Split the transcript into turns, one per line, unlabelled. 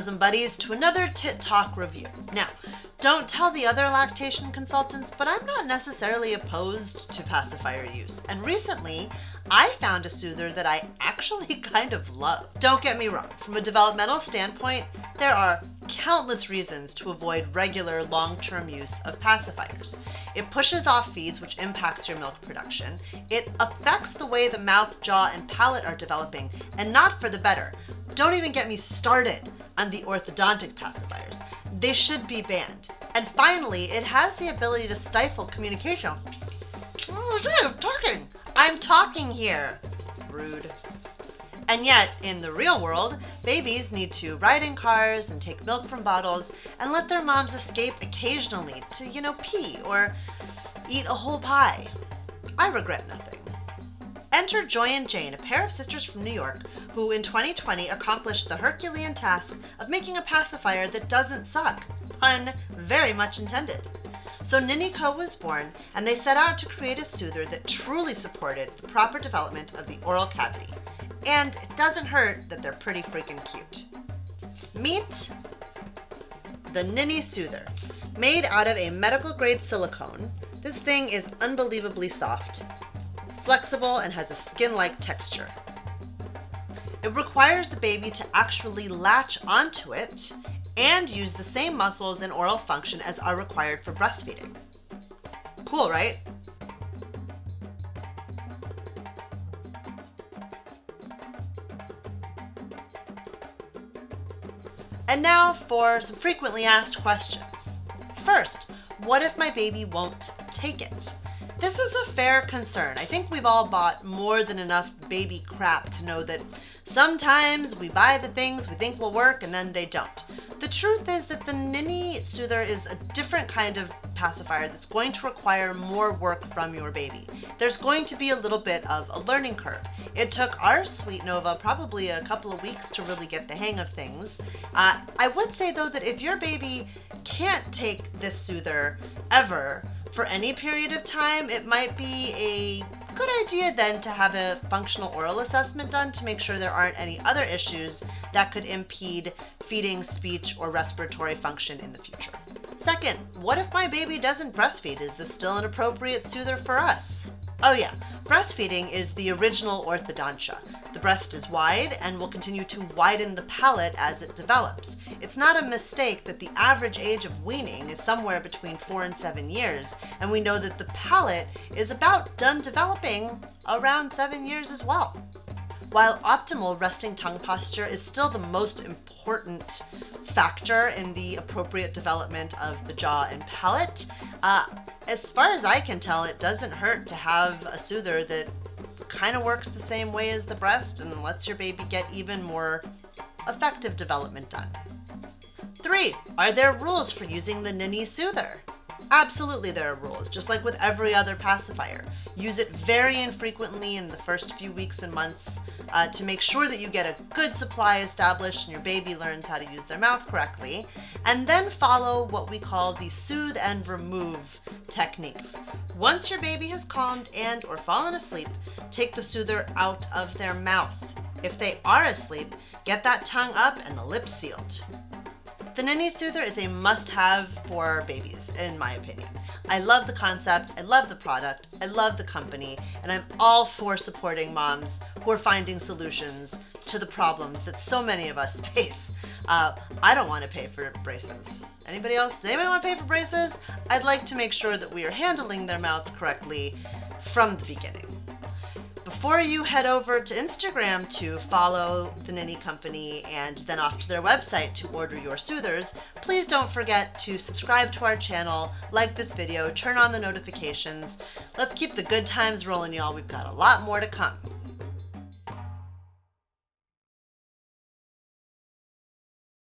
bosom buddies, to another Tit Talk review. Now, don't tell the other lactation consultants, but I'm not necessarily opposed to pacifier use. And recently, I found a soother that I actually kind of love. Don't get me wrong, from a developmental standpoint, there are countless reasons to avoid regular long-term use of pacifiers. It pushes off feeds, which impacts your milk production. It affects the way the mouth, jaw, and palate are developing, and not for the better. Don't even get me started on the orthodontic pacifiers. They should be banned. And finally, it has the ability to stifle communication. I'm talking here. Rude. And yet, in the real world, babies need to ride in cars and take milk from bottles and let their moms escape occasionally to, pee or eat a whole pie. I regret nothing. Enter Joy and Jane, a pair of sisters from New York, who in 2020 accomplished the Herculean task of making a pacifier that doesn't suck. Pun very much intended. So Ninni Co. was born, and they set out to create a soother that truly supported the proper development of the oral cavity. And it doesn't hurt that they're pretty freaking cute. Meet the Ninni Soother. Made out of a medical grade silicone, this thing is unbelievably soft. It's flexible and has a skin-like texture. It requires the baby to actually latch onto it and use the same muscles and oral function as are required for breastfeeding. Cool, right? And now for some frequently asked questions. First, what if my baby won't take it? This is a fair concern. I think we've all bought more than enough baby crap to know that sometimes we buy the things we think will work and then they don't. The truth is that the Ninni Soother is a different kind of pacifier that's going to require more work from your baby. There's going to be a little bit of a learning curve. It took our Sweet Nova probably a couple of weeks to really get the hang of things. I would say though that if your baby can't take this soother ever for any period of time, it might be a good idea then to have a functional oral assessment done to make sure there aren't any other issues that could impede feeding, speech, or respiratory function in the future. Second, what if my baby doesn't breastfeed? Is this still an appropriate soother for us? Oh yeah, breastfeeding is the original orthodontia. The breast is wide and will continue to widen the palate as it develops. It's not a mistake that the average age of weaning is somewhere between 4 and 7 years, and we know that the palate is about done developing around 7 years as well. While optimal resting tongue posture is still the most important factor in the appropriate development of the jaw and palate, as far as I can tell, it doesn't hurt to have a soother that kind of works the same way as the breast and lets your baby get even more effective development done. 3, are there rules for using the Ninni Soother? Absolutely there are rules, just like with every other pacifier. Use it very infrequently in the first few weeks and months to make sure that you get a good supply established and your baby learns how to use their mouth correctly. And then follow what we call the soothe and remove technique. Once your baby has calmed and or fallen asleep, take the soother out of their mouth. If they are asleep, get that tongue up and the lips sealed. The Ninni Soother is a must-have for babies, in my opinion. I love the concept, I love the product, I love the company, and I'm all for supporting moms who are finding solutions to the problems that so many of us face. I don't want to pay for braces. Anybody else? Does anybody want to pay for braces? I'd like to make sure that we are handling their mouths correctly from the beginning. Before you head over to Instagram to follow the Ninni Company and then off to their website to order your soothers, please don't forget to subscribe to our channel, like this video, turn on the notifications. Let's keep the good times rolling, y'all. We've got a lot more to come.